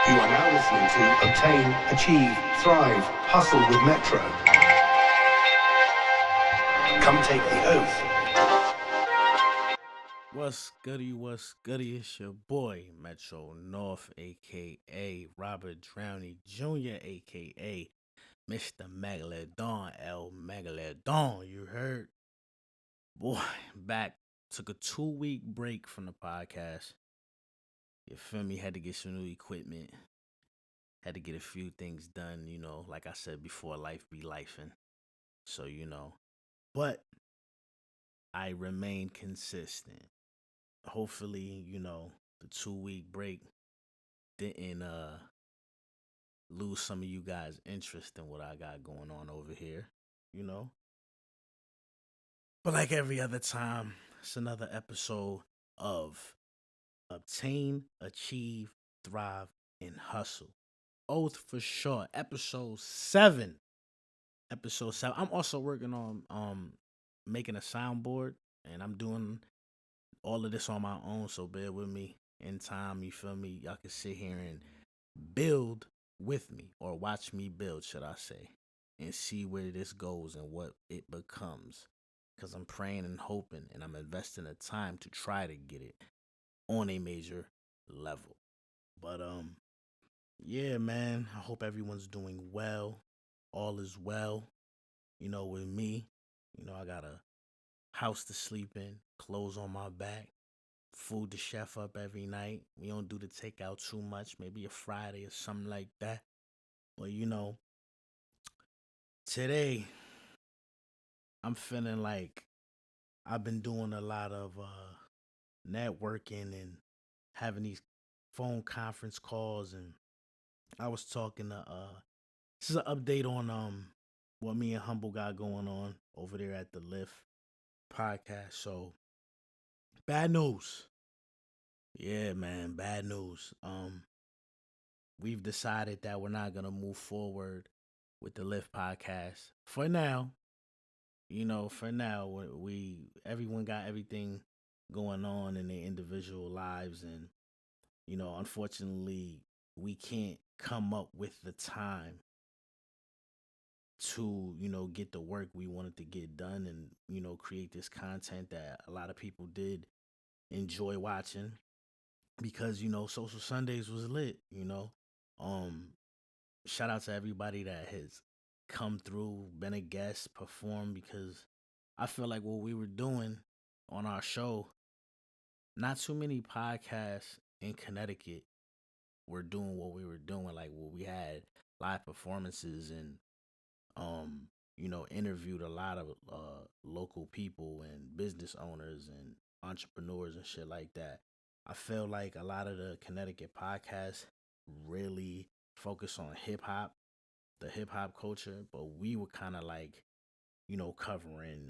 You are now listening to Obtain, Achieve, Thrive, Hustle with Metro. Come take the oath. What's goody? It's your boy, METRONORTH, a.k.a. Robert Downey Jr., a.k.a. Mr. Megalodon, El Megalodon, you heard? Boy, back. Took a 2-week break from the podcast. You feel me? Had to get some new equipment. Had to get a few things done, like I said before, life be lifing. So, But I remain consistent. Hopefully, the 2-week break didn't lose some of you guys' interest in what I got going on over here, you know. But like every other time, it's another episode of Obtain, Achieve, Thrive, and Hustle. Oath for short. Episode 7. Episode 7. I'm also working on making a soundboard, and I'm doing all of this on my own, so bear with me. In time, you feel me? Y'all can sit here and build with me, or watch me build, should I say, and see where this goes and what it becomes. Because I'm praying and hoping, and I'm investing the time to try to get it on a major level. But yeah, man, I hope everyone's doing well. All is well. With me, I got a house to sleep in, clothes on my back, food to chef up every night. We don't do the takeout too much, maybe a Friday or something like that. But today I'm feeling like I've been doing a lot of networking and having these phone conference calls, and I was talking to this is an update on what me and Humble got going on over there at the Lift podcast. So bad news. Yeah, man, bad news. We've decided that we're not gonna move forward with the Lift podcast for now. For now, we everyone got everything going on in their individual lives, and unfortunately, we can't come up with the time to get the work we wanted to get done, and create this content that a lot of people did enjoy watching, because Social Sundays was lit. um Shout out to everybody that has come through, been a guest, performed, because I feel like what we were doing on our show, not too many podcasts in Connecticut were doing what we were doing. Like, what we had live performances, and interviewed a lot of local people and business owners and entrepreneurs and shit like that. I feel like a lot of the Connecticut podcasts really focus on hip hop, the hip hop culture, but we were kind of like, covering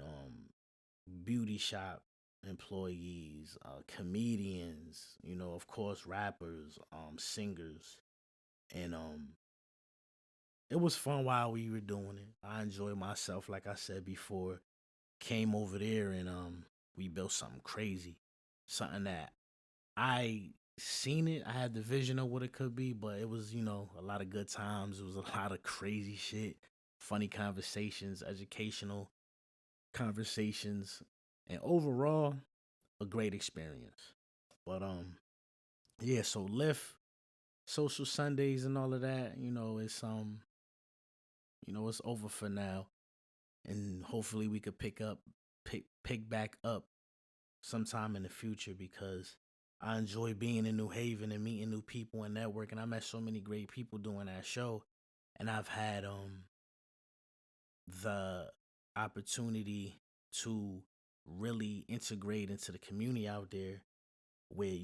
beauty shop employees, comedians, of course, rappers, singers, and it was fun while we were doing it. I enjoyed myself, like I said before. Came over there, and we built something crazy, something that I seen it. I had the vision of what it could be, but it was, a lot of good times. It was a lot of crazy shit, funny conversations, educational conversations, and overall, a great experience. But yeah. So Lyft, social Sundays, and all of that, it's over for now, and hopefully we could pick back up sometime in the future, because I enjoy being in New Haven and meeting new people and networking. I met so many great people doing that show, and I've had the opportunity to really integrate into the community out there with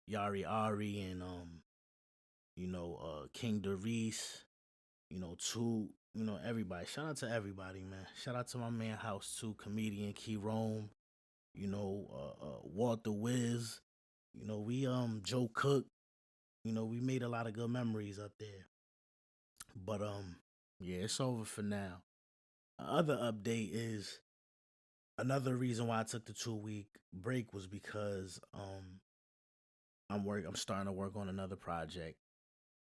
Yari Ari and King Derice, to everybody. Shout out to everybody, man. Shout out to my man House too, comedian Key Rome, Walter Wiz, we Joe Cook, we made a lot of good memories up there. But yeah, it's over for now. Other update is, another reason why I took the 2-week break was because I'm starting to work on another project.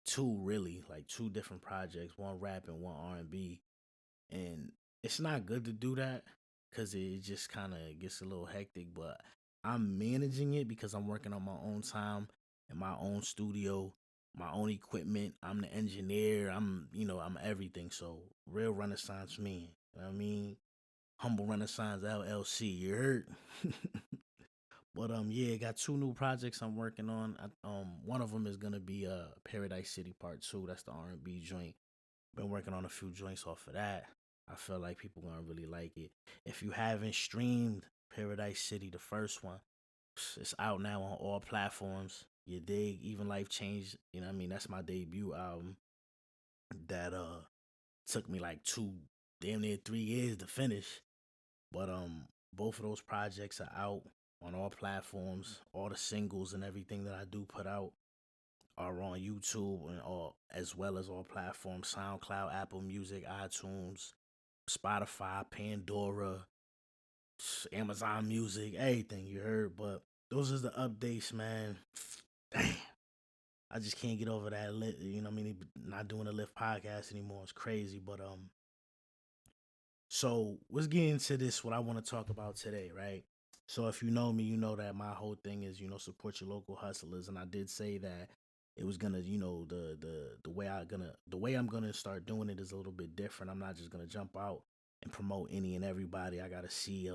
Two really, like two different projects, one rap and one R&B. And it's not good to do that because it just kind of gets a little hectic, but I'm managing it because I'm working on my own time in my own studio, my own equipment. I'm the engineer. I'm everything. So real Renaissance me. You know what I mean? Humble Renaissance LLC. You heard? But yeah, got two new projects I'm working on. One of them is gonna be Paradise City Part Two. That's the R&B joint. Been working on a few joints off of that. I feel like people gonna really like it. If you haven't streamed Paradise City, the first one, it's out now on all platforms. You dig? Even Life Changed. You know what I mean? That's my debut album. That took me like damn near 3 years to finish. But both of those projects are out on all platforms. All the singles and everything that I do put out are on YouTube and all as well as all platforms: SoundCloud, Apple Music, iTunes, Spotify, Pandora, Amazon Music, everything you heard. But those are the updates, man. Damn. I just can't get over that lit, you know what I mean? Not doing a lift podcast anymore. It's crazy. But so let's get into this. What I want to talk about today, right? So if you know me, you know that my whole thing is support your local hustlers, and I did say that it was gonna the way I'm gonna start doing it is a little bit different. I'm not just gonna jump out and promote any and everybody. I gotta see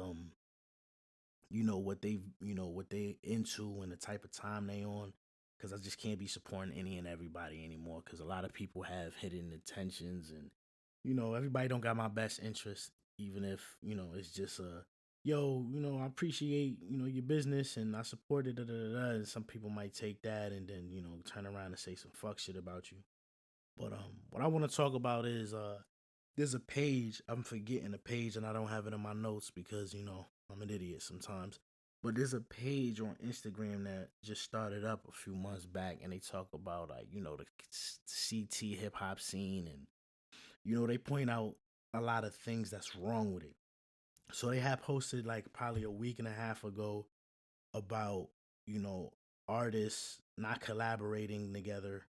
what they into and the type of time they on, because I just can't be supporting any and everybody anymore, because a lot of people have hidden intentions, and everybody don't got my best interest, even if it's just a yo, I appreciate your business and I support it, and some people might take that and then turn around and say some fuck shit about you. But what I want to talk about is there's a page. I'm forgetting the page and I don't have it in my notes because I'm an idiot sometimes. But there's a page on Instagram that just started up a few months back, and they talk about like the CT hip hop scene, and they point out a lot of things that's wrong with it. So they have posted like probably a week and a half ago about you know artists not collaborating together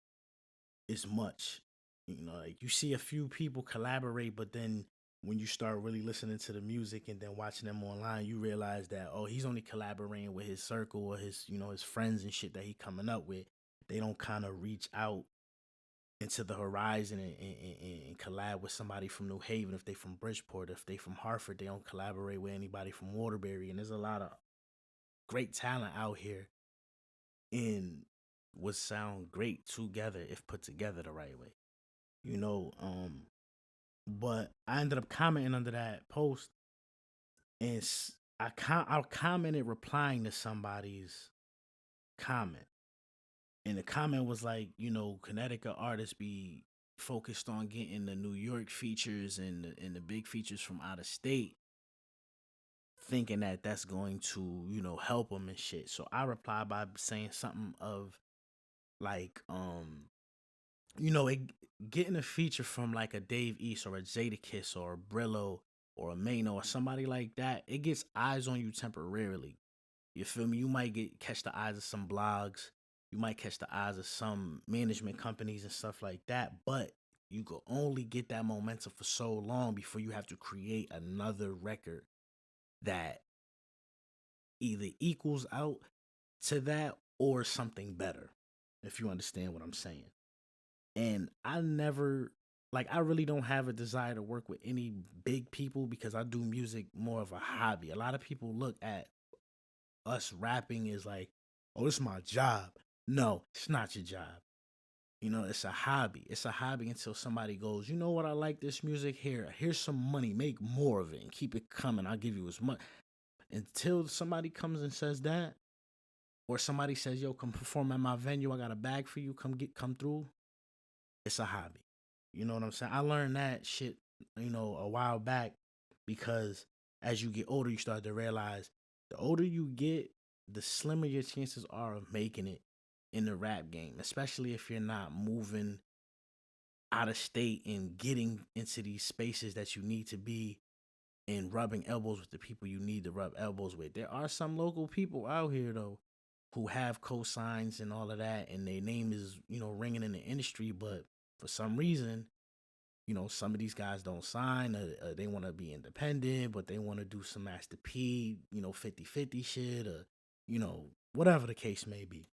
as much. Like you see a few people collaborate, but then when you start really listening to the music and then watching them online, you realize that he's only collaborating with his circle or his his friends and shit that he coming up with. They don't kind of reach out into the horizon and collab with somebody from New Haven. If they from Bridgeport, if they from Hartford, they don't collaborate with anybody from Waterbury. And there's a lot of great talent out here and would sound great together if put together the right way. You know, but I ended up commenting under that post, and I commented replying to somebody's comment, and the comment was like, Connecticut artists be focused on getting the New York features and the big features from out of state, thinking that that's going to help them and shit. So I replied by saying something of like, it, getting a feature from like a Dave East or a Jadakiss or a Brillo or a Mano or somebody like that, it gets eyes on you temporarily. You feel me? You might catch the eyes of some blogs, you might catch the eyes of some management companies and stuff like that, but you could only get that momentum for so long before you have to create another record that either equals out to that or something better, if you understand what I'm saying. And I never, like, I really don't have a desire to work with any big people because I do music more of a hobby. A lot of people look at us rapping as like, oh, it's my job. No, it's not your job. It's a hobby. It's a hobby until somebody goes, you know what, I like this music here. Here's some money. Make more of it and keep it coming. I'll give you as much. Until somebody comes and says that, or somebody says, yo, come perform at my venue. I got a bag for you. Come through. It's a hobby. You know what I'm saying? I learned that shit, a while back, because as you get older, you start to realize the older you get, the slimmer your chances are of making it in the rap game, especially if you're not moving out of state and getting into these spaces that you need to be and rubbing elbows with the people you need to rub elbows with. There are some local people out here though who have cosigns and all of that, and their name is, ringing in the industry, but for some reason, some of these guys don't sign, they want to be independent, but they want to do some Master P, 50-50 shit, or, whatever the case may be.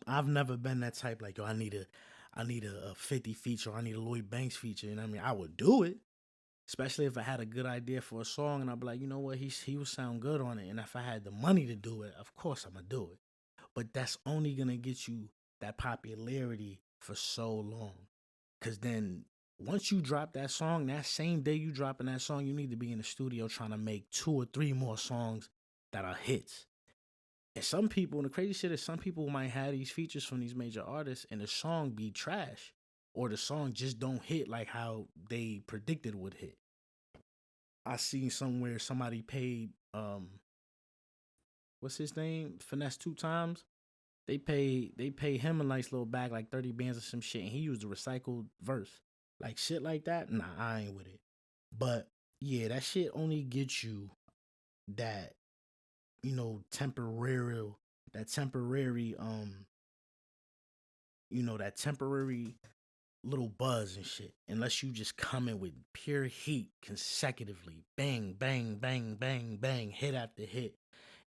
I've never been that type, like, yo, I need a 50 feature, I need a Lloyd Banks feature, and I mean, I would do it, especially if I had a good idea for a song, and I'd be like, you know what, he would sound good on it, and if I had the money to do it, of course I'm gonna do it. But that's only gonna get you that popularity for so long. Cause then once you drop that song, that same day you dropping that song, you need to be in the studio trying to make 2 or 3 more songs that are hits. And some people, and the crazy shit is, some people might have these features from these major artists, and the song be trash, or the song just don't hit like how they predicted would hit. I seen somewhere somebody paid what's his name, Finesse 2 times. They pay him a nice little bag, like 30 bands or some shit, and he used a recycled verse. Like shit like that, nah, I ain't with it. But yeah, that shit only gets you that, temporary, that temporary, that temporary little buzz and shit. Unless you just come in with pure heat consecutively, bang, bang, bang, bang, bang, hit after hit.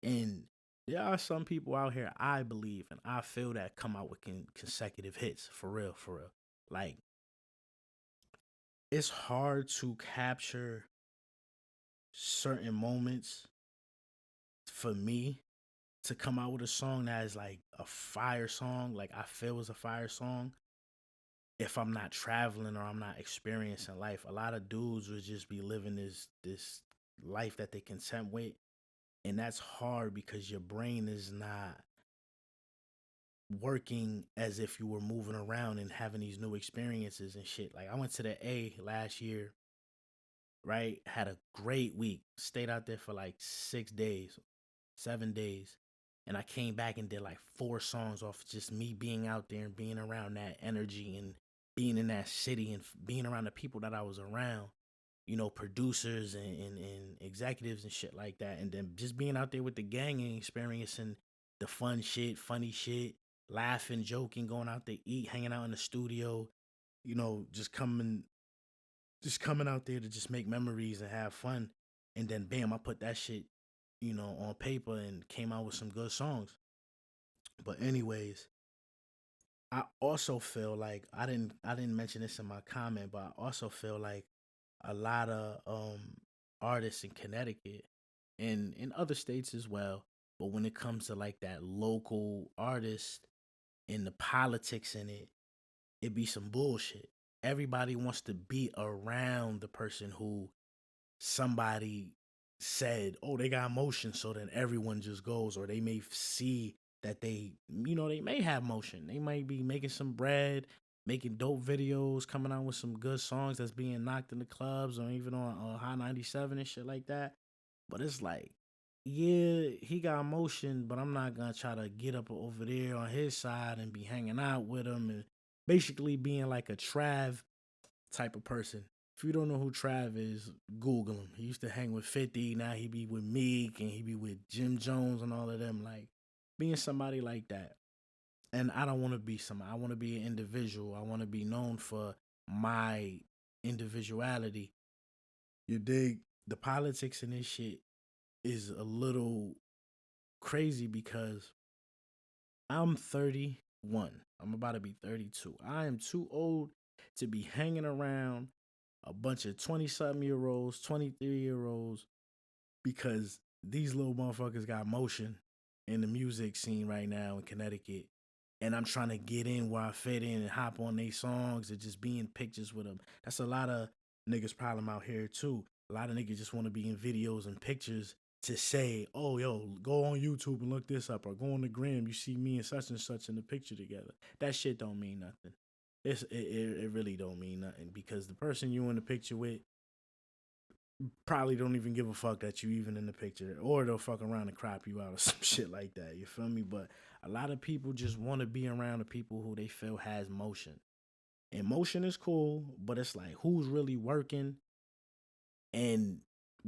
And there are some people out here, I believe, and I feel, that come out with consecutive hits, for real, for real. Like, it's hard to capture certain moments for me to come out with a song that is like a fire song, like I feel is a fire song, if I'm not traveling or I'm not experiencing life. A lot of dudes would just be living this life that they content with, and that's hard because your brain is not working as if you were moving around and having these new experiences and shit. Like, I went to the A last year, right? Had a great week. Stayed out there for like 6 days, 7 days. And I came back and did like 4 songs off just me being out there and being around that energy and being in that city and being around the people that I was around, producers and executives and shit like that. And then just being out there with the gang and experiencing the fun shit, funny shit, laughing, joking, going out to eat, hanging out in the studio, just coming out there to just make memories and have fun. And then bam, I put that shit, on paper and came out with some good songs. But anyways, I also feel like I didn't mention this in my comment, but I also feel like a lot of artists in Connecticut and in other states as well. But when it comes to like that local artist and the politics in it, it be some bullshit. Everybody wants to be around the person who somebody said, oh, they got motion, so then everyone just goes, or they may see that they may have motion. They might be making some bread, making dope videos, coming out with some good songs that's being knocked in the clubs or even on High 97 and shit like that. But it's like, yeah, he got motion, but I'm not gonna try to get up over there on his side and be hanging out with him and basically being like a Trav type of person. If you don't know who Trav is, Google him. He used to hang with 50. Now he be with Meek and he be with Jim Jones and all of them. Like, being somebody like that. And I don't want to be somebody. I want to be an individual. I want to be known for my individuality. You dig? The politics in this shit is a little crazy because I'm 31. I'm about to be 32. I am too old to be hanging around a bunch of 20 something year olds, 23-year olds, because these little motherfuckers got motion in the music scene right now in Connecticut. And I'm trying to get in where I fit in and hop on their songs and just be in pictures with them. That's a lot of niggas' problem out here too. A lot of niggas just want to be in videos and pictures to say, oh, yo, go on YouTube and look this up, or go on the gram, you see me and such in the picture together. That shit don't mean nothing. It really don't mean nothing, because the person you in the picture with probably don't even give a fuck that you even in the picture, or they'll fuck around and crop you out or some shit like that. You feel me? But a lot of people just want to be around the people who they feel has motion. And motion is cool, but it's like, who's really working and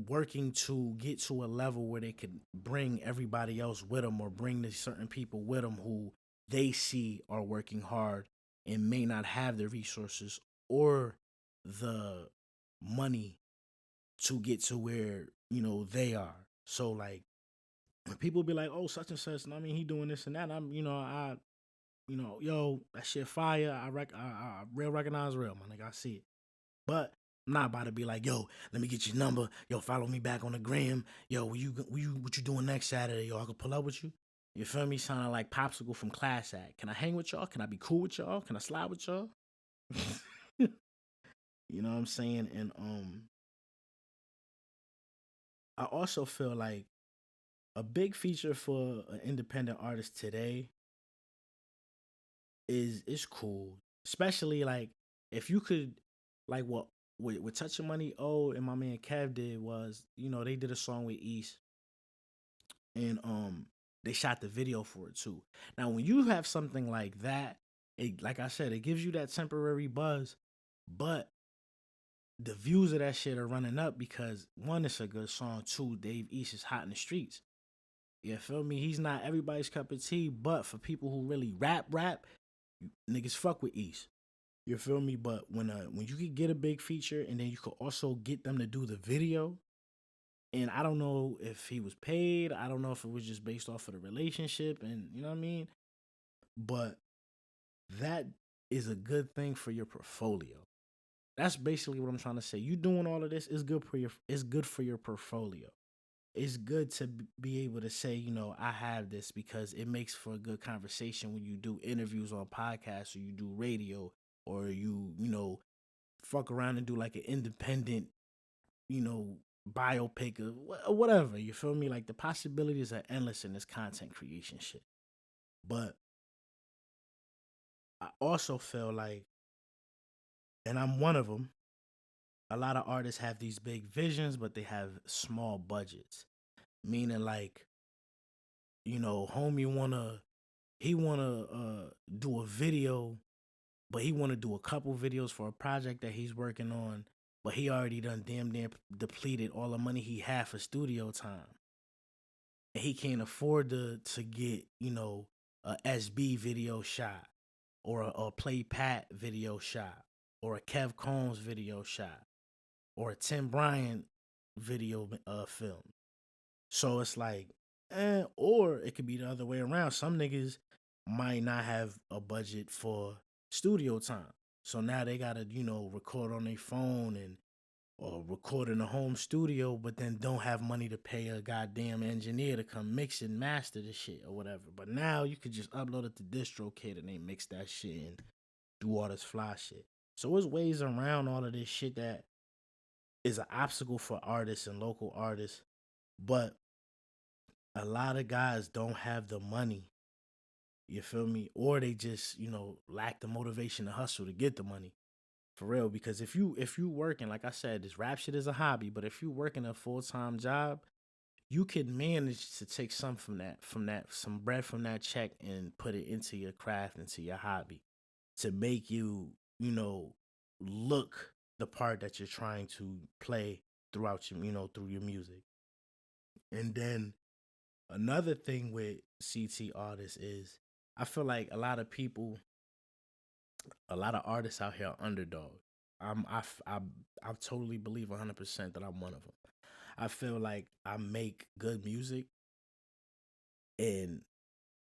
working to get to a level where they could bring everybody else with them, or bring the certain people with them who they see are working hard and may not have the resources or the money to get to where they are. So like when people be like, "Oh, such and such," and I mean, he doing this and that. I'm, yo, that shit fire. I real recognize real, my nigga. I see it, but I'm not about to be like, "Yo, let me get your number. Yo, follow me back on the gram. Yo, what you doing next Saturday? Yo, I could pull up with you." You feel me? Sounding like Popsicle from Class Act. Can I hang with y'all? Can I be cool with y'all? Can I slide with y'all? You know what I'm saying? And I also feel like a big feature for an independent artist today is cool, especially like if you could, like with Touch Your Money, and my man Kev did was, they did a song with East, and they shot the video for it too. Now when you have something like that, it, like I said, it gives you that temporary buzz, but the views of that shit are running up because one, it's a good song. Two, Dave East is hot in the streets. You feel me? He's not everybody's cup of tea, but for people who really rap, niggas fuck with East. You feel me? But when you could get a big feature and then you could also get them to do the video, and I don't know if he was paid, I don't know if it was just based off of the relationship, and you know what I mean? But that is a good thing for your portfolio. That's basically what I'm trying to say. You doing all of this is good for your portfolio. It's good to be able to say, I have this, because it makes for a good conversation when you do interviews on podcasts, or you do radio, or fuck around and do like an independent, you know, biopic or whatever. You feel me? Like the possibilities are endless in this content creation shit. But I also feel like, and I'm one of them, a lot of artists have these big visions, but they have small budgets. Meaning like, homie wanna do a video, but he wanna do a couple videos for a project that he's working on, but he already done damn near depleted all the money he had for studio time. And he can't afford to get, a SB video shot, or a Play Pat video shot, or a Kev Combs video shot, or a Tim Bryant video film. So it's like, or it could be the other way around. Some niggas might not have a budget for studio time. So now they gotta, record on their phone and or record in a home studio, but then don't have money to pay a goddamn engineer to come mix and master the shit or whatever. But now you could just upload it to DistroKid and they mix that shit and do all this fly shit. So there's ways around all of this shit that is an obstacle for artists and local artists. But a lot of guys don't have the money, you feel me? Or they just, lack the motivation to hustle to get the money. For real. Because if you working, like I said, this rap shit is a hobby, but if you working a full-time job, you could manage to take some some bread from that check and put it into your craft, into your hobby, to make you, look the part that you're trying to play throughout your, through your music. And then another thing with CT artists is, I feel like a lot of artists out here are underdogs. I totally believe 100% that I'm one of them. I feel like I make good music, and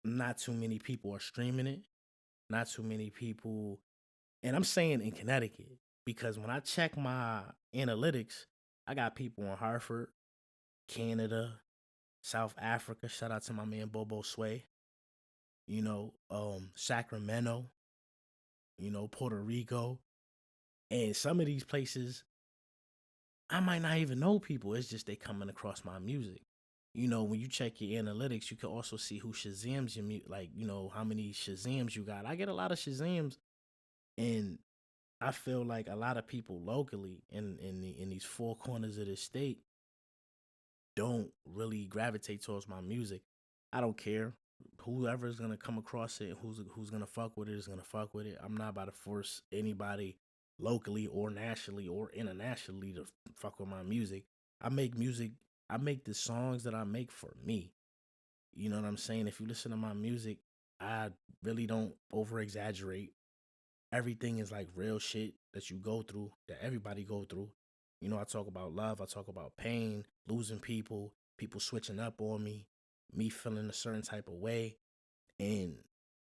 not too many people are streaming it. Not too many people, and I'm saying in Connecticut, because when I check my analytics, I got people in Hartford, Canada, South Africa. Shout out to my man Bobo Sway. Sacramento. Puerto Rico, and some of these places I might not even know people. It's just they coming across my music. When you check your analytics, you can also see who Shazams your music. Like, how many Shazams you got. I get a lot of Shazams, and I feel like a lot of people locally in these four corners of the state don't really gravitate towards my music. I don't care. Whoever's gonna come across it, who's gonna fuck with it is gonna fuck with it. I'm not about to force anybody locally or nationally or internationally to fuck with my music. I make music. I make the songs that I make for me. You know what I'm saying? If you listen to my music, I really don't over exaggerate. Everything is like real shit that you go through, that everybody go through. You know, I talk about love, I talk about pain, losing people, people switching up on me feeling a certain type of way. And,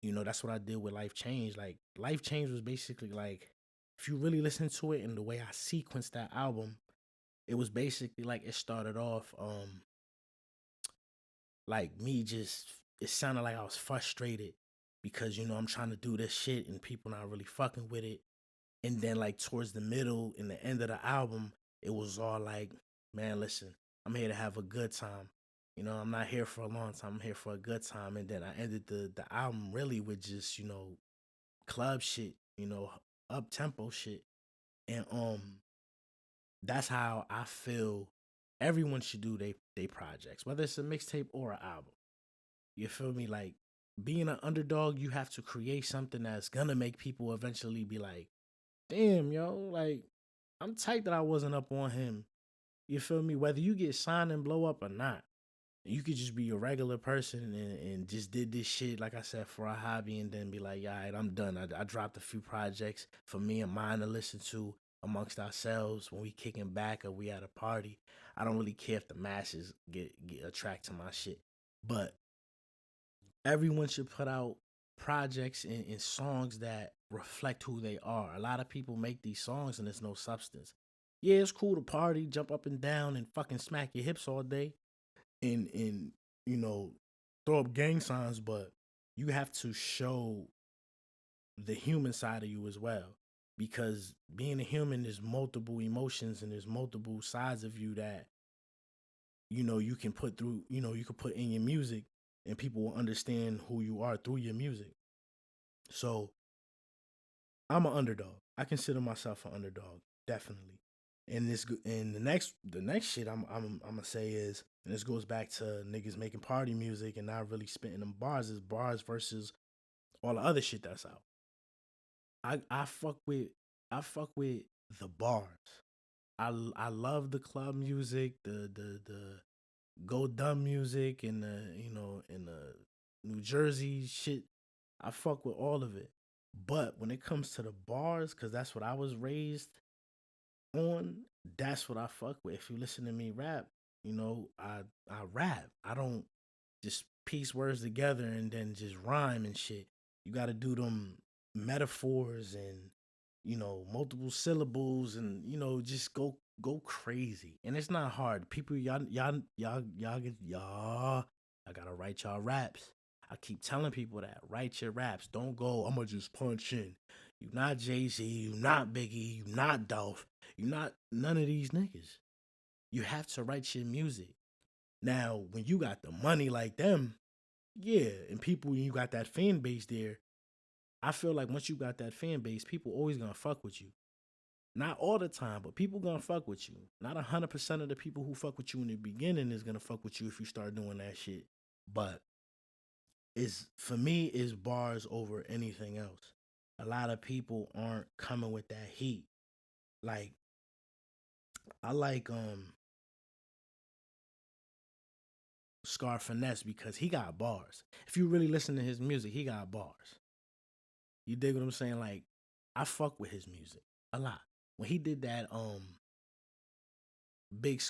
you know, that's what I did with Life Change. Like, Life Change was basically like, if you really listen to it and the way I sequenced that album, it was basically like it started off like me just it sounded like I was frustrated because you know I'm trying to do this shit and people not really fucking with it. And then like towards the middle and the end of the album, it was all like, man, listen, I'm here to have a good time. You know, I'm not here for a long time. I'm here for a good time. And then I ended the album really with just, you know, club shit, you know, up tempo shit. And that's how I feel everyone should do they projects, whether it's a mixtape or an album. You feel me? Like being an underdog, you have to create something that's gonna make people eventually be like, damn, yo, like I'm tight that I wasn't up on him. You feel me? Whether you get signed and blow up or not, you could just be a regular person and just did this shit, like I said, for a hobby and then be like, all right, I'm done. I dropped a few projects for me and mine to listen to amongst ourselves when we kicking back or we at a party. I don't really care if the masses get attracted to my shit. But everyone should put out projects and songs that reflect who they are. A lot of people make these songs and there's no substance. Yeah, it's cool to party, jump up and down, and fucking smack your hips all day, and you know throw up gang signs, but you have to show the human side of you as well. Because being a human, there's multiple emotions and there's multiple sides of you that you know you can put through. You know you can put in your music, and people will understand who you are through your music. So I'm an underdog. I consider myself an underdog, definitely. And the next shit I'm gonna say is, and this goes back to niggas making party music and not really spitting them bars, is bars versus all the other shit that's out. I fuck with the bars. I love the club music, the go dumb music and the and the New Jersey shit. I fuck with all of it. But when it comes to the bars, cause that's what I was raised on, that's what I fuck with. If you listen to me rap, you know, I rap. I don't just piece words together and then just rhyme and shit. You gotta do them metaphors and multiple syllables and just go crazy. And it's not hard. People y'all I gotta write y'all raps. I keep telling people that. Write your raps. Don't go, I'ma just punch in. You not Jay-Z, you not Biggie, you not Dolph, you not none of these niggas. You have to write your music. Now, when you got the money like them, yeah, and people, when you got that fan base there, I feel like once you got that fan base, people always gonna fuck with you. Not all the time, but people gonna fuck with you. Not 100% of the people who fuck with you in the beginning is gonna fuck with you if you start doing that shit. But it's for me, is bars over anything else. A lot of people aren't coming with that heat. Like I like Scar Finesse because he got bars. If you really listen to his music, he got bars. You dig what I'm saying? Like, I fuck with his music a lot. When he did that Big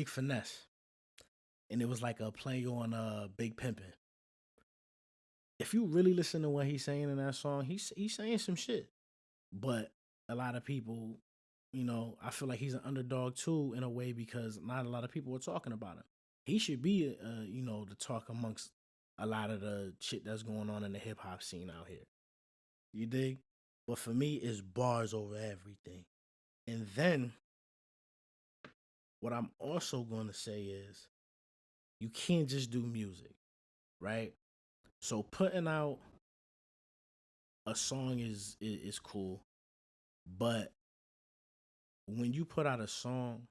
Finesse, and it was like a play on Big Pimpin'. If you really listen to what he's saying in that song, he's saying some shit. But a lot of people, I feel like he's an underdog too in a way because not a lot of people are talking about him. He should be, the talk amongst a lot of the shit that's going on in the hip hop scene out here. You dig? But for me, it's bars over everything. And then what I'm also going to say is you can't just do music, right? So putting out a song is cool, but when you put out a song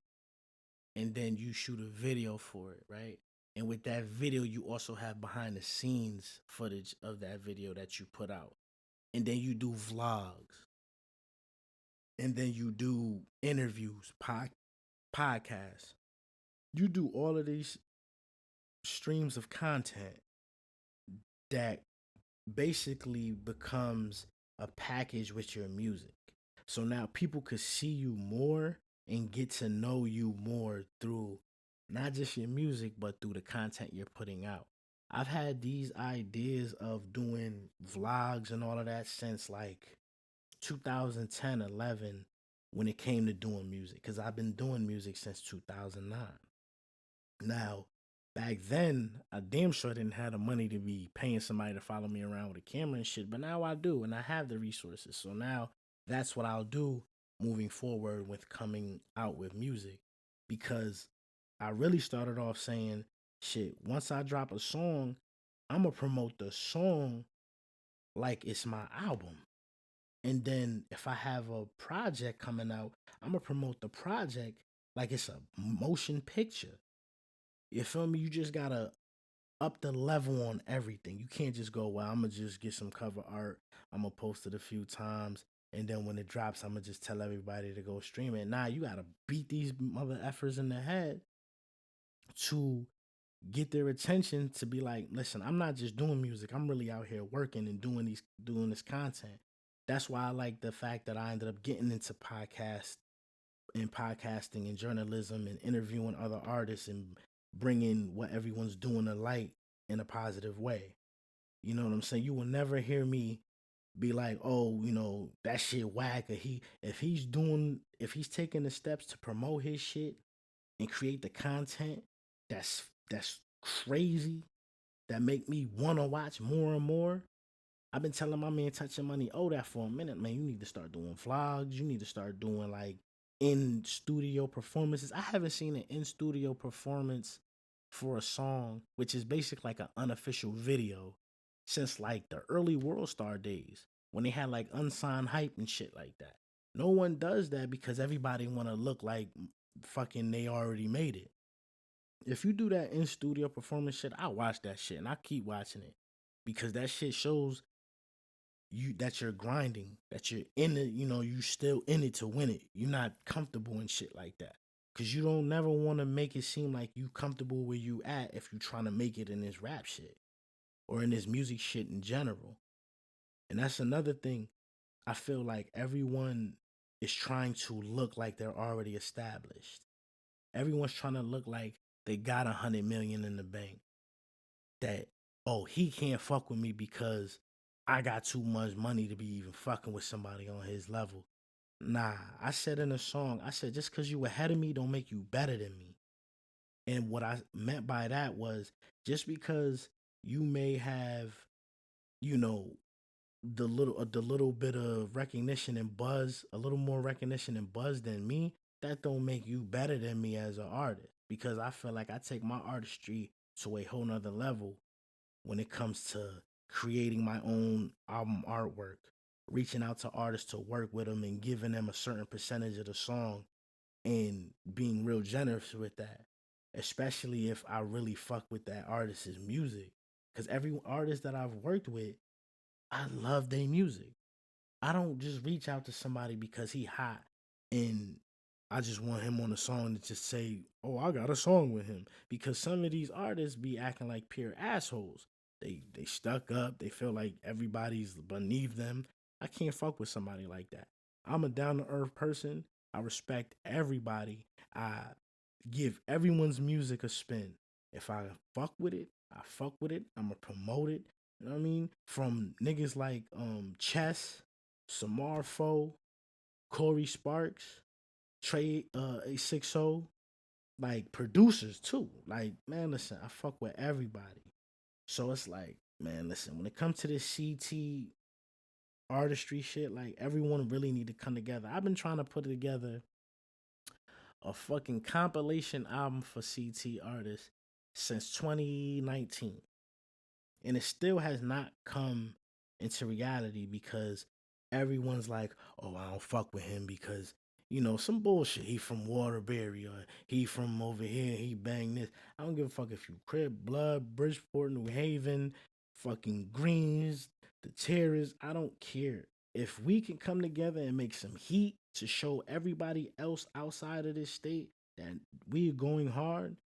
and then you shoot a video for it, right? And with that video, you also have behind the scenes footage of that video that you put out. And then you do vlogs. And then you do interviews, podcasts. You do all of these streams of content that basically becomes a package with your music. So now people could see you more and get to know you more through not just your music, but through the content you're putting out. I've had these ideas of doing vlogs and all of that since like 2010, 11 when it came to doing music, because I've been doing music since 2009. Now, back then, I damn sure didn't have the money to be paying somebody to follow me around with a camera and shit, but now I do, and I have the resources. So now that's what I'll do moving forward with coming out with music, because I really started off saying, shit, once I drop a song, I'm gonna promote the song like it's my album. And then if I have a project coming out, I'm gonna promote the project like it's a motion picture. You feel me? You just gotta up the level on everything. You can't just go, well, I'm gonna just get some cover art. I'm gonna post it a few times, and then when it drops, I'm gonna just tell everybody to go stream it. Nah, you gotta beat these mother effers in the head to get their attention to be like, listen, I'm not just doing music. I'm really out here working and doing this content. That's why I like the fact that I ended up getting into podcasting and journalism and interviewing other artists and bringing what everyone's doing to light in a positive way. You know what I'm saying? You will never hear me be like, oh, that shit whack. Or if he's taking the steps to promote his shit and create the content that's crazy, that make me wanna watch more and more. I've been telling my man Touching Money, oh, that for a minute, man. You need to start doing vlogs. You need to start doing like in studio performances. I haven't seen an in studio performance for a song, which is basically like an unofficial video, since like the early World Star days when they had like unsigned hype and shit like that. No one does that because everybody want to look like fucking they already made it. If you do that in studio performance shit, I watch that shit and I keep watching it because that shit shows you that you're grinding, that you're in it, you still in it to win it. You're not comfortable and shit like that. Cause you don't never want to make it seem like you comfortable where you at if you trying to make it in this rap shit or in this music shit in general. And that's another thing. I feel like everyone is trying to look like they're already established. Everyone's trying to look like they got 100 million in the bank. That, oh, he can't fuck with me because I got too much money to be even fucking with somebody on his level. Nah, I said in a song, I said just because you ahead of me don't make you better than me. And what I meant by that was just because you may have, you know, the little bit of recognition and buzz, a little more recognition and buzz than me, that don't make you better than me as an artist. Because I feel like I take my artistry to a whole nother level when it comes to creating my own album artwork, reaching out to artists to work with them and giving them a certain percentage of the song and being real generous with that, especially if I really fuck with that artist's music. Because every artist that I've worked with, I love their music. I don't just reach out to somebody because he hot and I just want him on a song to just say, "Oh, I got a song with him." Because some of these artists be acting like pure assholes. They stuck up. They feel like everybody's beneath them. I can't fuck with somebody like that. I'm a down to earth person. I respect everybody. I give everyone's music a spin. If I fuck with it, I fuck with it. I'ma promote it. You know what I mean? From niggas like Chess, Samar Foe, Corey Sparks, Trey A60, like producers too. Like, man, listen, I fuck with everybody. So it's like, man, listen, when it comes to this CT artistry shit, like everyone really need to come together. I've been trying to put together a fucking compilation album for CT artists since 2019. And it still has not come into reality because everyone's like, oh, I don't fuck with him because, some bullshit. He from Waterbury or he from over here, he bang this. I don't give a fuck if you Crib, Blood, Bridgeport, New Haven, fucking Greens, the Terrace. I don't care. If we can come together and make some heat to show everybody else outside of this state that we are going hard,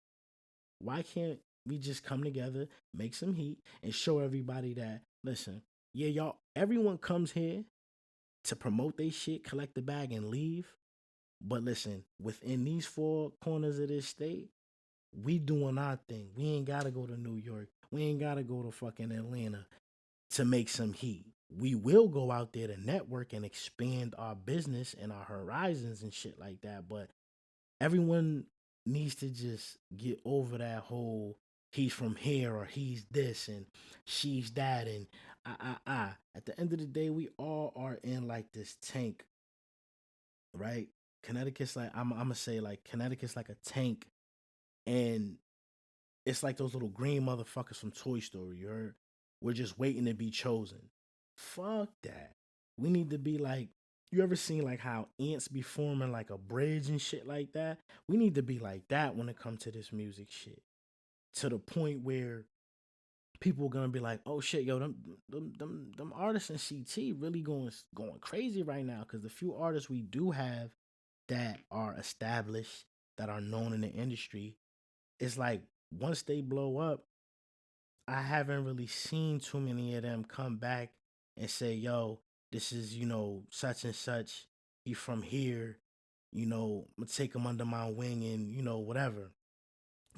why can't we just come together, make some heat, and show everybody that, listen, yeah, y'all, everyone comes here to promote their shit, collect the bag, and leave. But listen, within these four corners of this state, we doing our thing. We ain't gotta go to New York. We ain't gotta go to fucking Atlanta to make some heat. We will go out there to network and expand our business and our horizons and shit like that. But everyone needs to just get over that whole he's from here or he's this and she's that and I. At the end of the day, we all are in like this tank, right? Connecticut's like I'm gonna say like Connecticut's like a tank, and it's like those little green motherfuckers from Toy Story. You heard? We're just waiting to be chosen. Fuck that. We need to be like, you ever seen like how ants be forming like a bridge and shit like that? We need to be like that when it comes to this music shit. To the point where people are gonna be like, oh shit, yo, them artists in CT really going crazy right now. Cause the few artists we do have that are established, that are known in the industry, it's like once they blow up, I haven't really seen too many of them come back and say, yo, this is, such and such. He from here, I'm gonna take him under my wing and, whatever.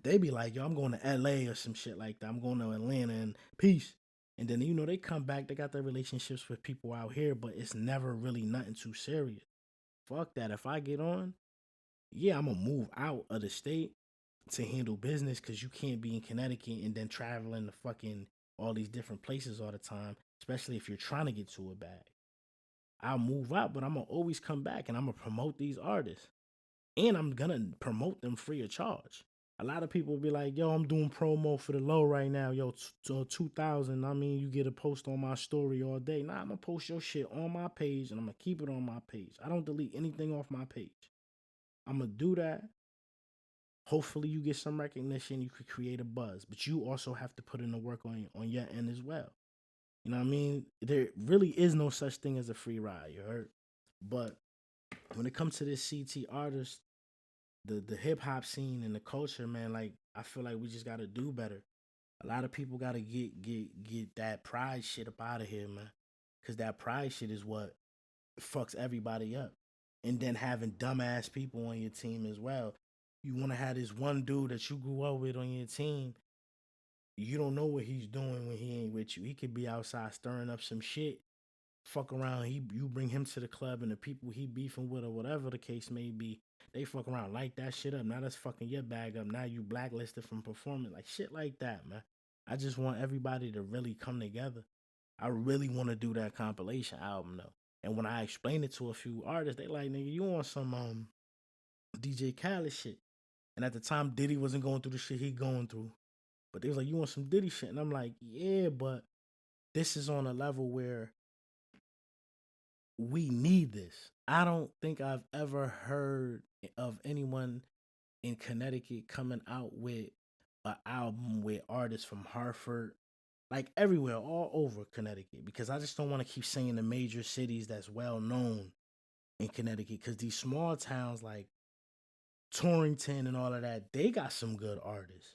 They be like, yo, I'm going to LA or some shit like that. I'm going to Atlanta and peace. And then, they come back, they got their relationships with people out here, but it's never really nothing too serious. Fuck that. If I get on, yeah, I'm gonna move out of the state to handle business because you can't be in Connecticut and then traveling to fucking all these different places all the time, especially if you're trying to get to a bag. I'll move out, but I'm gonna always come back and I'm gonna promote these artists. And I'm gonna promote them free of charge. A lot of people be like, yo, I'm doing promo for the low right now. Yo, 2000. I mean, you get a post on my story all day. Nah, I'm gonna post your shit on my page and I'm gonna keep it on my page. I don't delete anything off my page. I'm gonna do that. Hopefully you get some recognition, you could create a buzz, but you also have to put in the work on your end as well. You know what I mean? There really is no such thing as a free ride, you heard? But when it comes to this CT artist, the hip hop scene and the culture, man, like I feel like we just gotta do better. A lot of people gotta get that pride shit up out of here, man. Cause that pride shit is what fucks everybody up. And then having dumbass people on your team as well. You want to have this one dude that you grew up with on your team. You don't know what he's doing when he ain't with you. He could be outside stirring up some shit. Fuck around. You bring him to the club and the people he beefing with or whatever the case may be, they fuck around, light that shit up. Now that's fucking your bag up. Now you blacklisted from performing. Like shit like that, man. I just want everybody to really come together. I really want to do that compilation album though. And when I explain it to a few artists, they like, nigga, you want some DJ Khaled shit. And at the time, Diddy wasn't going through the shit he going through. But they was like, you want some Diddy shit? And I'm like, yeah, but this is on a level where we need this. I don't think I've ever heard of anyone in Connecticut coming out with an album with artists from Hartford, like everywhere, all over Connecticut, because I just don't want to keep saying the major cities that's well known in Connecticut, because these small towns like Torrington and all of that, they got some good artists.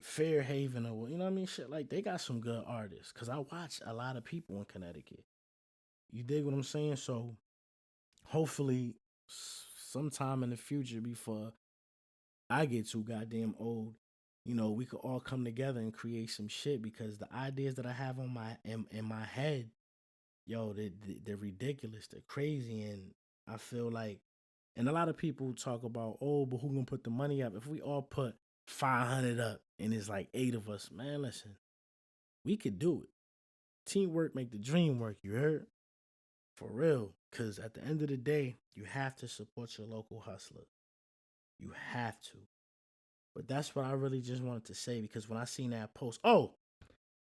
Fairhaven or you know what I mean, shit like they got some good artists. Cause I watch a lot of people in Connecticut. You dig what I'm saying? So hopefully, sometime in the future, before I get too goddamn old, we could all come together and create some shit. Because the ideas that I have on in my head, yo, they're ridiculous. They're crazy, and I feel like, and a lot of people talk about, oh, but who gonna put the money up? If we all put 500 up, and it's like 8 of us, man, listen, we could do it. Teamwork make the dream work. You heard? For real. Cause at the end of the day, you have to support your local hustler. You have to. But that's what I really just wanted to say, because when I seen that post, oh,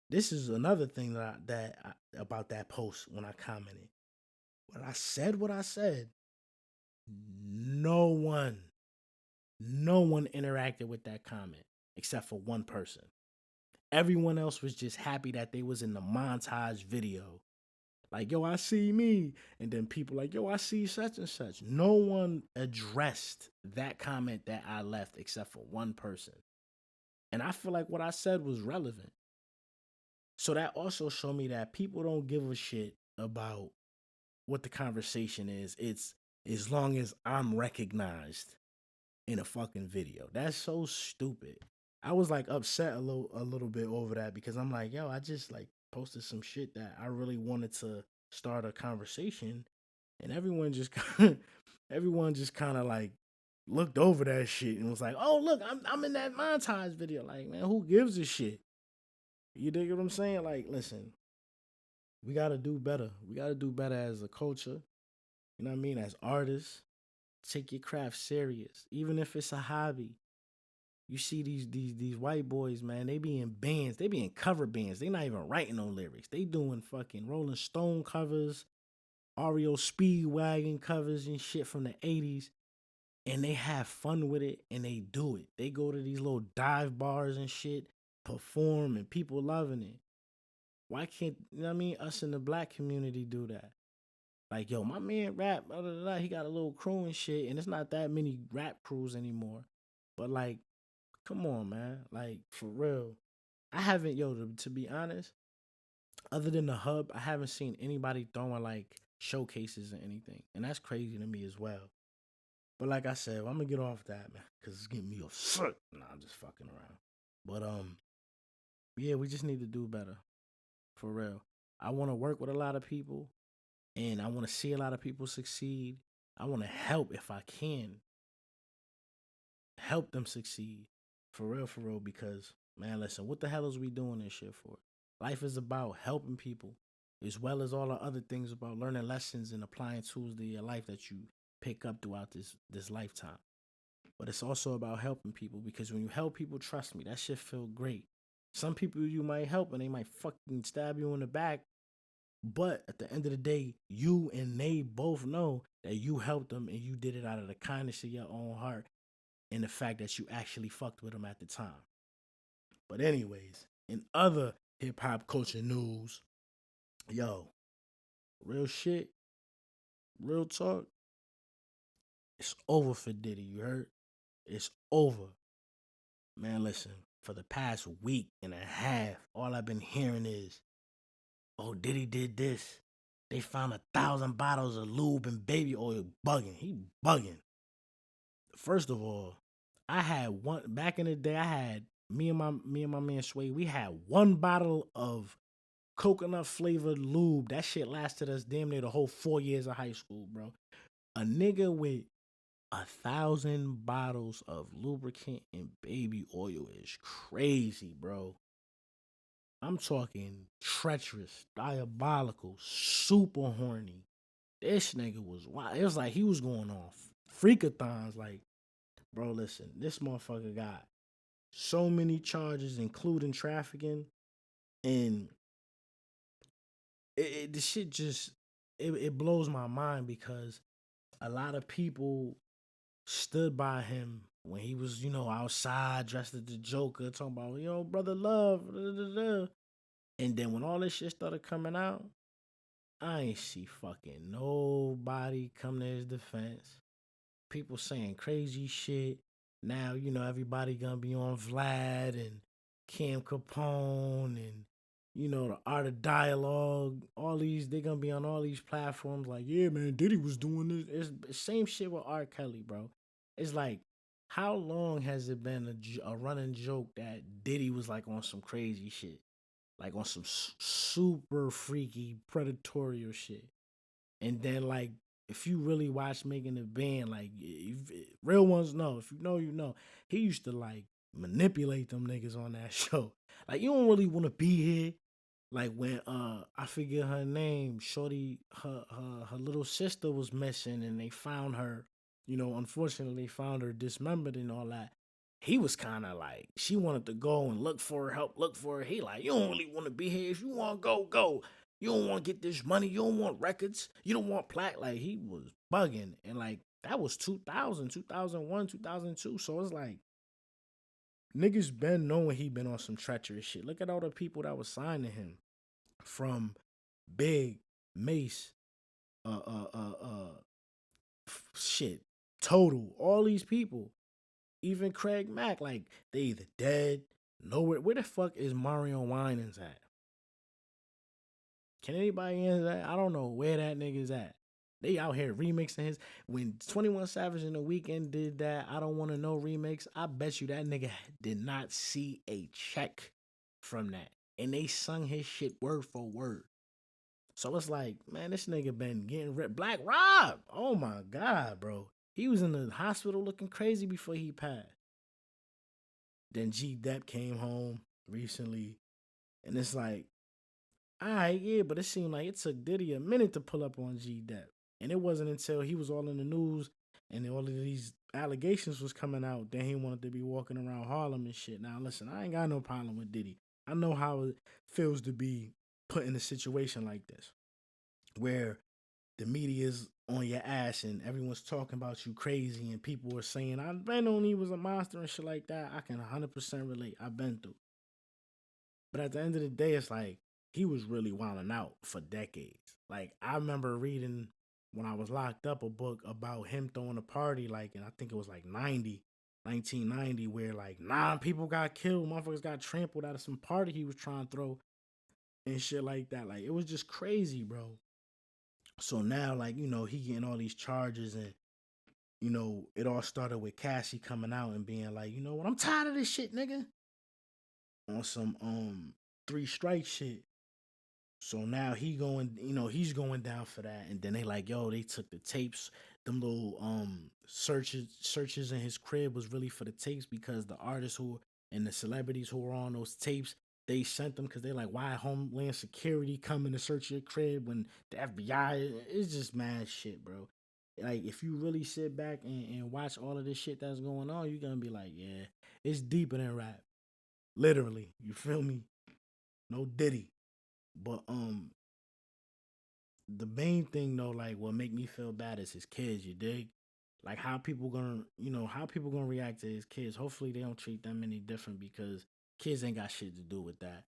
this is another thing about that post when I commented. When I said what I said, no one, no one interacted with that comment except for one person. Everyone else was just happy that they was in the montage video Like, yo, I see me. And then people like, yo, I see such and such. No one addressed that comment that I left except for one person. And I feel like what I said was relevant. So that also showed me that people don't give a shit about what the conversation is. It's as long as I'm recognized in a fucking video. That's so stupid. I was like upset a little bit over that because I'm like, yo, I just like posted some shit that I really wanted to start a conversation, and everyone just kind of like looked over that shit and was like, oh look, I'm in that montage video. Like, man, who gives a shit? You dig what I'm saying? Like, listen, we gotta do better. We gotta do better as a culture. You know what I mean? As artists, take your craft serious, even if it's a hobby. You see these white boys, man. They be in bands. They be in cover bands. They not even writing no lyrics. They doing fucking Rolling Stone covers, REO Speedwagon covers and shit from the 80s. And they have fun with it and they do it. They go to these little dive bars and shit, perform, and people loving it. Why can't, you know what I mean, us in the black community do that? Like, yo, my man rap, blah, blah, blah, he got a little crew and shit, and it's not that many rap crews anymore. But like, come on, man. Like, for real. I haven't, yo, to be honest, other than the hub, I haven't seen anybody throwing like showcases or anything. And that's crazy to me as well. But like I said, I'm gonna get off that, man, because it's getting me upset. Nah, I'm just fucking around. But yeah, we just need to do better. For real. I wanna work with a lot of people and I wanna see a lot of people succeed. I wanna help if I can. Help them succeed. For real, because man, listen, what the hell is we doing this shit for? Life is about helping people, as well as all the other things about learning lessons and applying tools to your life that you pick up throughout this lifetime. But it's also about helping people because when you help people, trust me, that shit feel great. Some people you might help and they might fucking stab you in the back, but at the end of the day, you and they both know that you helped them and you did it out of the kindness of your own heart and the fact that you actually fucked with them at the time. But anyways, in other hip hop culture news, yo, real shit, real talk, it's over for Diddy. You heard? It's over. Man, listen, for the past week and a half, all I've been hearing is, oh, Diddy did this. They found 1,000 bottles of lube and baby oil bugging. He bugging. First of all, I had one back in the day. I had me and my man Sway. We had one bottle of coconut flavored lube. That shit lasted us damn near the whole 4 years of high school, bro. A nigga with 1,000 bottles of lubricant and baby oil is crazy, bro. I'm talking treacherous, diabolical, super horny. This nigga was wild. It was like he was going on freakathons. Like, bro, listen, this motherfucker got so many charges, including trafficking, and the shit just it blows my mind because a lot of people stood by him when he was, outside dressed as the Joker, talking about, brother love, da, da, da. And then when all this shit started coming out, I ain't see fucking nobody come to his defense. People saying crazy shit. Now, everybody gonna be on Vlad and Cam Capone and, the Art of Dialogue. All these, they gonna be on all these platforms like, yeah, man, Diddy was doing this. It's the same shit with R. Kelly, bro. It's like, how long has it been a running joke that Diddy was like on some crazy shit? Like on some super freaky predatorial shit. And then like if you really watch Making the Band, like real ones know. If you know, you know. He used to like manipulate them niggas on that show. Like you don't really want to be here. Like when I forget her name, Shorty, her little sister was missing and they found her, unfortunately found her dismembered and all that. He was kind of like, she wanted to go and look for her, help look for her. He like, you don't really want to be here. If you want to go, go. You don't want to get this money. You don't want records. You don't want plaque. Like he was bugging. And like that was 2000, 2001, 2002. So it's like, niggas been knowing he been on some treacherous shit. Look at all the people that was signing him from Big Mace, shit, Total, all these people, even Craig Mack, like they either dead, nowhere. Where the fuck is Mario Winans at? Can anybody answer that? I don't know where that nigga's at. They out here remixing his. When 21 Savage in the Weekend did that I Don't Want to Know remix, I bet you that nigga did not see a check from that. And they sung his shit word for word. So it's like, man, this nigga been getting ripped. Black Rob. Oh my God, bro. He was in the hospital looking crazy before he passed. Then G Dep came home recently. And it's like, all right, yeah, but it seemed like it took Diddy a minute to pull up on G Dep. And it wasn't until he was all in the news and all of these allegations was coming out that he wanted to be walking around Harlem and shit. Now, listen, I ain't got no problem with Diddy. I know how it feels to be put in a situation like this where the media is on your ass and everyone's talking about you crazy and people are saying, I've been on he was a monster and shit like that. I can 100% relate. I've been through. But at the end of the day, it's like he was really wilding out for decades. Like I remember reading when I was locked up a book about him throwing a party, like, and I think it was like 1990, where like 9 people got killed, motherfuckers got trampled out of some party he was trying to throw and shit like that. Like it was just crazy, bro. So now, like, he getting all these charges and it all started with Cassie coming out and being like, you know what, I'm tired of this shit, nigga. On some 3 strike shit. So now he's going down for that. And then they like, yo, they took the tapes, them little searches in his crib was really for the tapes because the artists who and the celebrities who were on those tapes, they sent them because they're like, why Homeland Security coming to search your crib when the FBI, it's just mad shit, bro. Like if you really sit back and watch all of this shit that's going on, you're gonna be like, yeah, it's deeper than rap. Literally. You feel me? No Diddy. But the main thing though, like what make me feel bad is his kids, you dig? Like how people gonna react to his kids. Hopefully they don't treat them any different because kids ain't got shit to do with that.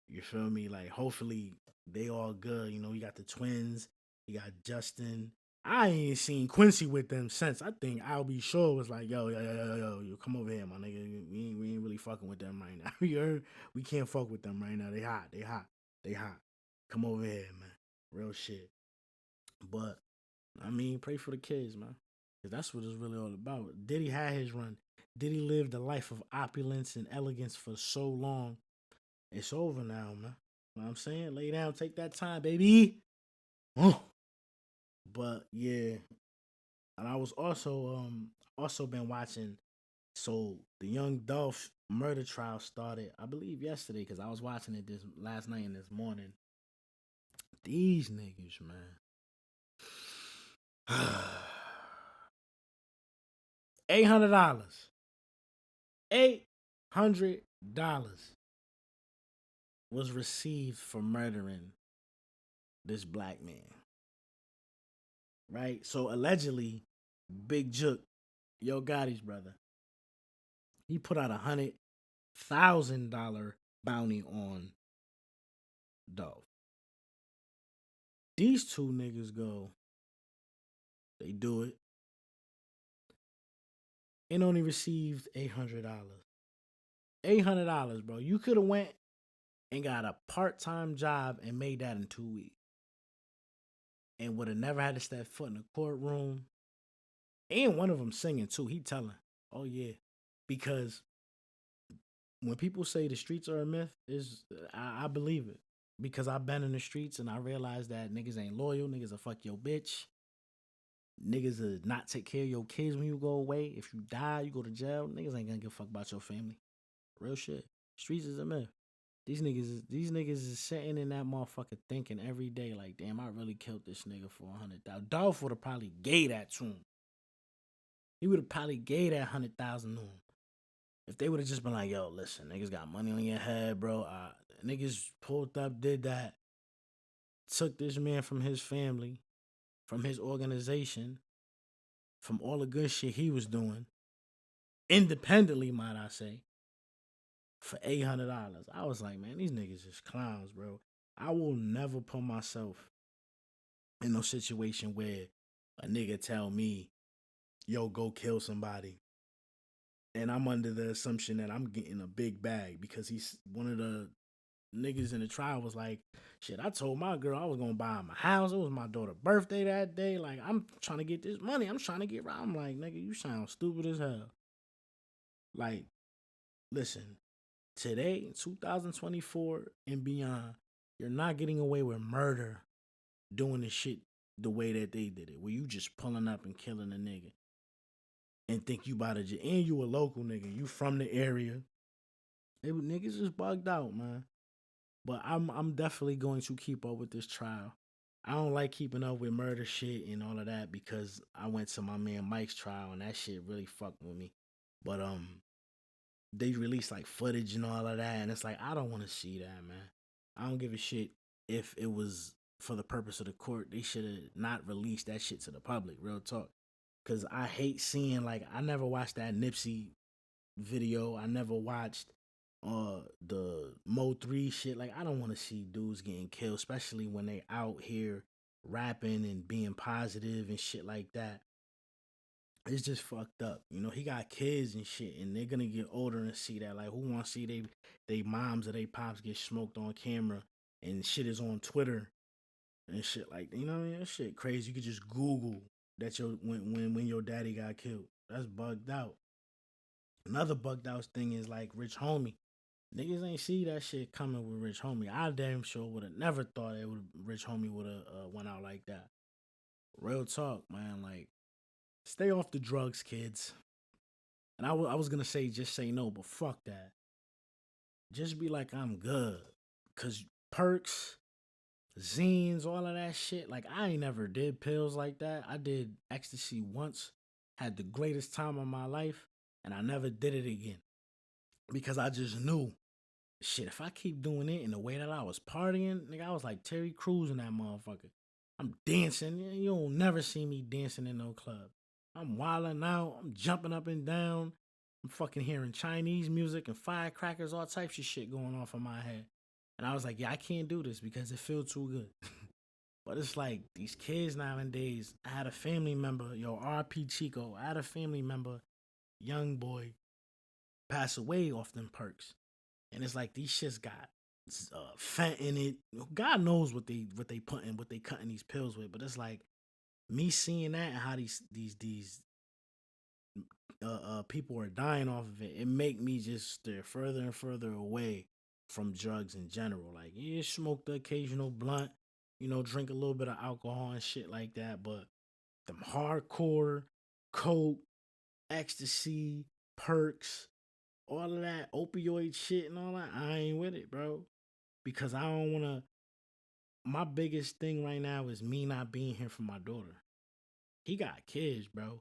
You feel me? Like hopefully they all good. You got the twins, you got Justin. I ain't seen Quincy with them since. I think I'll be sure was like, yo, come over here, my nigga. We ain't really fucking with them right now. You heard? We can't fuck with them right now. They hot. Come over here, man. Real shit. But I mean, pray for the kids, man. Cause that's what it's really all about. Diddy had his run. Diddy lived a life of opulence and elegance for so long. It's over now, man. You know what I'm saying? Lay down, take that time, baby. Oh. But yeah. And I was also been watching. So the young Dolph murder trial started, I believe, yesterday, because I was watching it this last night and this morning. These niggas, man. $800. $800 was received for murdering this black man. Right? So allegedly, Big Jook, Yo Gotti's brother, he put out $100,000 bounty on Dolph. These two niggas go, they do it, and only received $800. $800, bro. You could have went and got a part-time job and made that in 2 weeks. And would have never had to step foot in the courtroom. And one of them singing too. He telling, oh yeah. Because when people say the streets are a myth, I believe it. Because I've been in the streets and I realized that niggas ain't loyal. Niggas will fuck your bitch. Niggas will not take care of your kids when you go away. If you die, you go to jail. Niggas ain't gonna give a fuck about your family. Real shit. Streets is a myth. These niggas is sitting in that motherfucker thinking every day like, damn, I really killed this nigga for $100,000. Dolph would have probably gave that to him. He would have probably gave that $100,000 to him. If they would have just been like, yo, listen, niggas got money on your head, bro. Niggas pulled up, did that, took this man from his family, from his organization, from all the good shit he was doing, independently, might I say, for $800. I was like, man, these niggas is clowns, bro. I will never put myself in no situation where a nigga tell me, yo, go kill somebody. And I'm under the assumption that I'm getting a big bag because he's one of the niggas in the trial was like, shit, I told my girl I was gonna buy him a house. It was my daughter's birthday that day. Like, I'm trying to get this money. I'm trying to get right. I'm like, nigga, you sound stupid as hell. Like, listen, today, 2024 and beyond, you're not getting away with murder doing the shit the way that they did it, where you just pulling up and killing a nigga and think you about to, and you a local nigga, you from the area. Niggas just bugged out, man. But I'm definitely going to keep up with this trial. I don't like keeping up with murder shit and all of that because I went to my man Mike's trial and that shit really fucked with me. But they released like footage and all of that, and it's like I don't want to see that, man. I don't give a shit if it was for the purpose of the court. They should have not released that shit to the public. Real talk, because I hate seeing like I never watched that Nipsey video. I never watched the Mo3 shit. Like I don't want to see dudes getting killed, especially when they out here rapping and being positive and shit like that. It's just fucked up. You know, he got kids and shit, and they're gonna get older and see that. Like, who wants to see they moms or they pops get smoked on camera and shit is on Twitter and shit like you know what I mean? That shit crazy. You could just Google that your when your daddy got killed. That's bugged out. Another bugged out thing is like Rich Homie. Niggas ain't see that shit coming with Rich Homie. I damn sure would have never thought it would Rich Homie would have went out like that. Real talk, man. Like, stay off the drugs, kids. And I was gonna say just say no, but fuck that. Just be like I'm good, cause perks, zines, all of that shit. Like I ain't never did pills like that. I did ecstasy once, had the greatest time of my life, and I never did it again because I just knew shit. If I keep doing it in the way that I was partying, nigga, I was like Terry Crews in that motherfucker. I'm dancing. You'll never see me dancing in no club. I'm wilding out. I'm jumping up and down. I'm fucking hearing Chinese music and firecrackers, all types of shit going off in my head. And I was like, yeah, I can't do this because it feels too good. But it's like these kids nowadays. I had a family member, yo, R.I.P. Chico. I had a family member, young boy, pass away off them perks. And it's like these shits got fat in it. God knows what they putting, what they cutting these pills with. But it's like me seeing that and how these people are dying off of it. It make me just steer further and further away from drugs in general. Like, yeah, smoke the occasional blunt, you know, drink a little bit of alcohol and shit like that. But them hardcore coke, ecstasy, perks, all of that opioid shit and all that, I ain't with it, bro. Because I don't wanna. My biggest thing right now is me not being here for my daughter. He got kids, bro.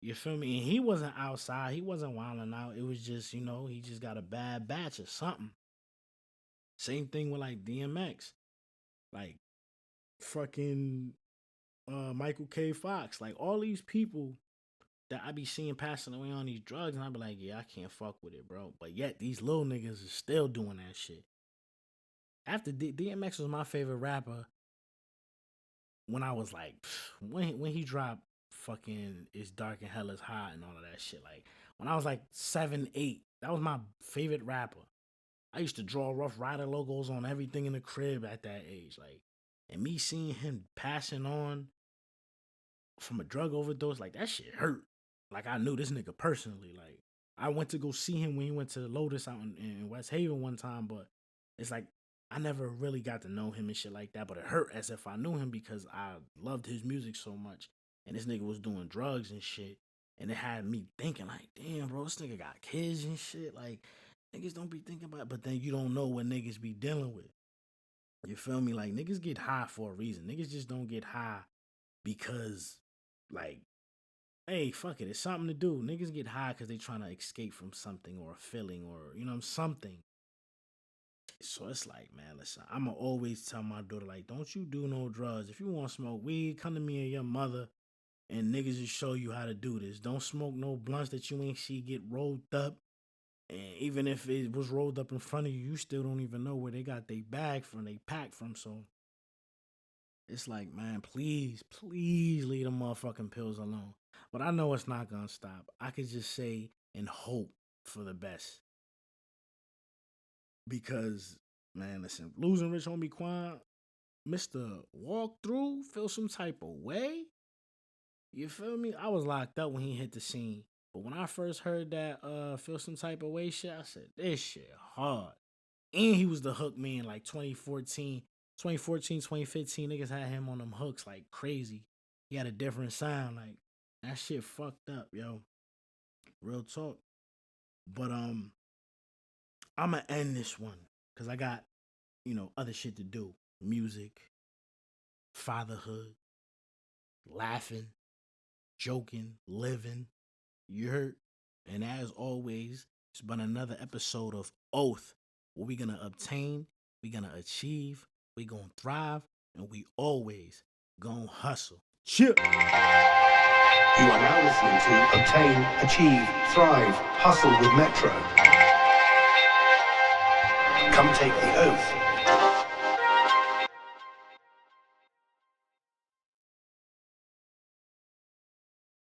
You feel me? And he wasn't outside. He wasn't wilding out. It was just, you know, he just got a bad batch or something. Same thing with like DMX, like fucking Michael K. Fox, like all these people that I be seeing passing away on these drugs, and I be like, yeah, I can't fuck with it, bro. But yet these little niggas is still doing that shit. After DMX was my favorite rapper when I was like, when he dropped fucking It's Dark and Hell is Hot and all of that shit. Like when I was like 7, 8, that was my favorite rapper. I used to draw Rough Rider logos on everything in the crib at that age. Like, and me seeing him passing on from a drug overdose, like that shit hurt. Like I knew this nigga personally. Like I went to go see him when he went to the Lotus out in West Haven one time, but it's like I never really got to know him and shit like that. But it hurt as if I knew him because I loved his music so much. And this nigga was doing drugs and shit. And it had me thinking like, damn, bro, this nigga got kids and shit. Like niggas don't be thinking about it, but then you don't know what niggas be dealing with. You feel me? Like niggas get high for a reason. Niggas just don't get high because like, hey, fuck it, it's something to do. Niggas get high because they trying to escape from something or a feeling or, you know, something. So it's like, man, listen, I'ma always tell my daughter, like, don't you do no drugs. If you want to smoke weed, come to me and your mother and niggas will show you how to do this. Don't smoke no blunts that you ain't see get rolled up. And even if it was rolled up in front of you, you still don't even know where they got their bag from, they pack from. So It's like, man, please, please leave the motherfucking pills alone. But I know it's not gonna stop. I could just say and hope for the best. Because, man, listen, losing rich homie Quan, Mr. Walk Through, feel some type of way. You feel me? I was locked up when he hit the scene. But when I first heard that feel some type of way shit, I said, this shit hard. And he was the hook man like 2014, 2015. Niggas had him on them hooks like crazy. He had a different sound. Like, that shit fucked up, yo. Real talk. But I'ma end this one. Cause I got, other shit to do. Music, fatherhood, laughing, joking, living. You heard? And as always, it's been another episode of O.A.T.H. What we gonna obtain, we gonna achieve, we gonna thrive, and we always gonna hustle. Chip. You are now listening to Obtain, Achieve, Thrive, Hustle with Metro. Come take the oath.